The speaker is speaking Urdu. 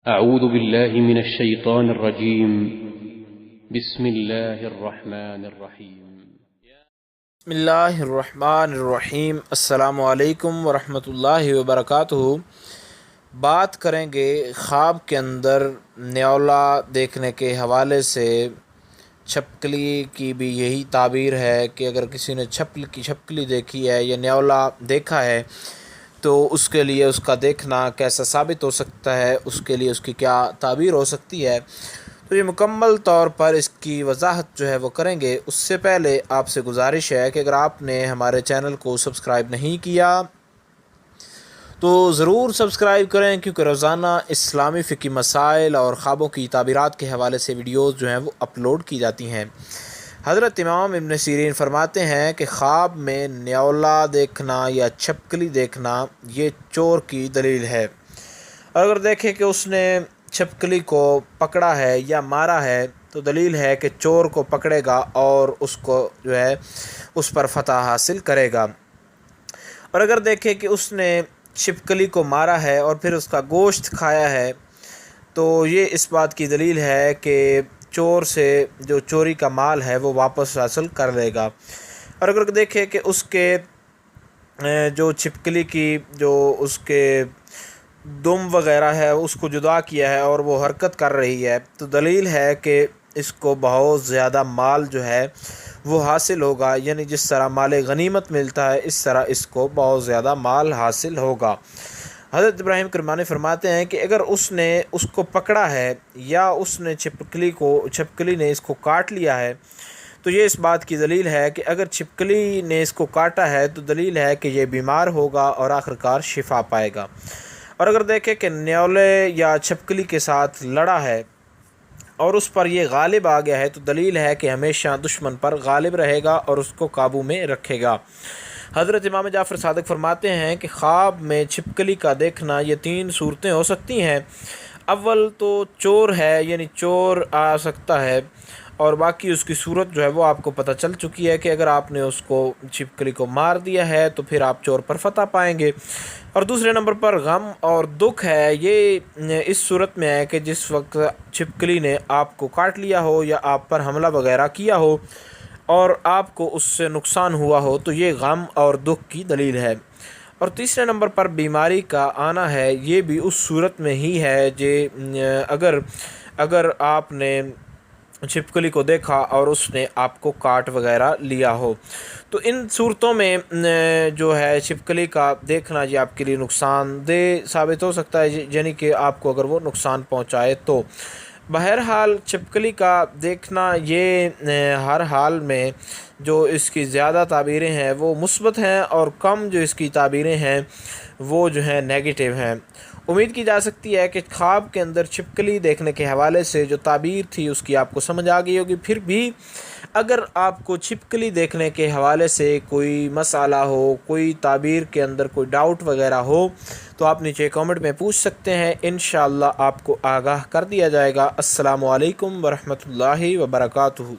أعوذ بالله من الشيطان الرجيم. بسم الله الرحمن الرحيم. بسم اللہ الرحمن الرحیم۔ السلام علیکم ورحمۃ اللہ وبرکاتہ۔ بات کریں گے خواب کے اندر نیولا دیکھنے کے حوالے سے۔ چھپکلی کی بھی یہی تعبیر ہے کہ اگر کسی نے چھپکلی دیکھی ہے یا نیولا دیکھا ہے تو اس کے لیے اس کا دیکھنا کیسا ثابت ہو سکتا ہے، اس کے لیے اس کی کیا تعبیر ہو سکتی ہے، تو یہ مکمل طور پر اس کی وضاحت جو ہے وہ کریں گے۔ اس سے پہلے آپ سے گزارش ہے کہ اگر آپ نے ہمارے چینل کو سبسکرائب نہیں کیا تو ضرور سبسکرائب کریں، کیونکہ روزانہ اسلامی فقہی مسائل اور خوابوں کی تعبیرات کے حوالے سے ویڈیوز جو ہیں وہ اپلوڈ کی جاتی ہیں۔ حضرت امام ابن سیرین فرماتے ہیں کہ خواب میں نیولا دیکھنا یا چھپکلی دیکھنا یہ چور کی دلیل ہے۔ اگر دیکھیں کہ اس نے چھپکلی کو پکڑا ہے یا مارا ہے تو دلیل ہے کہ چور کو پکڑے گا اور اس کو جو ہے اس پر فتح حاصل کرے گا۔ اور اگر دیکھیں کہ اس نے چھپکلی کو مارا ہے اور پھر اس کا گوشت کھایا ہے تو یہ اس بات کی دلیل ہے کہ چور سے جو چوری کا مال ہے وہ واپس حاصل کر لے گا۔ اور اگر دیکھیں کہ اس کے جو چھپکلی کی جو اس کے دم وغیرہ ہے اس کو جدا کیا ہے اور وہ حرکت کر رہی ہے تو دلیل ہے کہ اس کو بہت زیادہ مال جو ہے وہ حاصل ہوگا، یعنی جس طرح مال غنیمت ملتا ہے اس طرح اس کو بہت زیادہ مال حاصل ہوگا۔ حضرت ابراہیم کرمانی فرماتے ہیں کہ اگر اس نے اس کو پکڑا ہے یا اس نے چھپکلی نے اس کو کاٹ لیا ہے تو یہ اس بات کی دلیل ہے کہ اگر چھپکلی نے اس کو کاٹا ہے تو دلیل ہے کہ یہ بیمار ہوگا اور آخرکار شفا پائے گا۔ اور اگر دیکھیں کہ نیولے یا چھپکلی کے ساتھ لڑا ہے اور اس پر یہ غالب آ گیا ہے تو دلیل ہے کہ ہمیشہ دشمن پر غالب رہے گا اور اس کو قابو میں رکھے گا۔ حضرت امام جعفر صادق فرماتے ہیں کہ خواب میں چھپکلی کا دیکھنا یہ 3 صورتیں ہو سکتی ہیں۔ اول تو چور ہے، یعنی چور آ سکتا ہے، اور باقی اس کی صورت جو ہے وہ آپ کو پتہ چل چکی ہے کہ اگر آپ نے اس کو چھپکلی کو مار دیا ہے تو پھر آپ چور پر فتح پائیں گے۔ اور دوسرے نمبر پر غم اور دکھ ہے، یہ اس صورت میں ہے کہ جس وقت چھپکلی نے آپ کو کاٹ لیا ہو یا آپ پر حملہ وغیرہ کیا ہو اور آپ کو اس سے نقصان ہوا ہو تو یہ غم اور دکھ کی دلیل ہے۔ اور تیسرے نمبر پر بیماری کا آنا ہے، یہ بھی اس صورت میں ہی ہے اگر آپ نے چھپکلی کو دیکھا اور اس نے آپ کو کاٹ وغیرہ لیا ہو تو ان صورتوں میں جو ہے چھپکلی کا دیکھنا یہ آپ کے لیے نقصان دہ ثابت ہو سکتا ہے، یعنی کہ آپ کو اگر وہ نقصان پہنچائے تو۔ بہرحال چھپکلی کا دیکھنا یہ ہر حال میں جو اس کی زیادہ تعبیریں ہیں وہ مثبت ہیں اور کم جو اس کی تعبیریں ہیں وہ جو ہیں نیگیٹو ہیں۔ امید کی جا سکتی ہے کہ خواب کے اندر چھپکلی دیکھنے کے حوالے سے جو تعبیر تھی اس کی آپ کو سمجھ آ گئی ہوگی۔ پھر بھی اگر آپ کو چھپکلی دیکھنے کے حوالے سے کوئی مسئلہ ہو، کوئی تعبیر کے اندر کوئی ڈاؤٹ وغیرہ ہو تو آپ نیچے کامنٹ میں پوچھ سکتے ہیں، انشاءاللہ آپ کو آگاہ کر دیا جائے گا۔ السلام علیکم ورحمۃ اللہ وبرکاتہ۔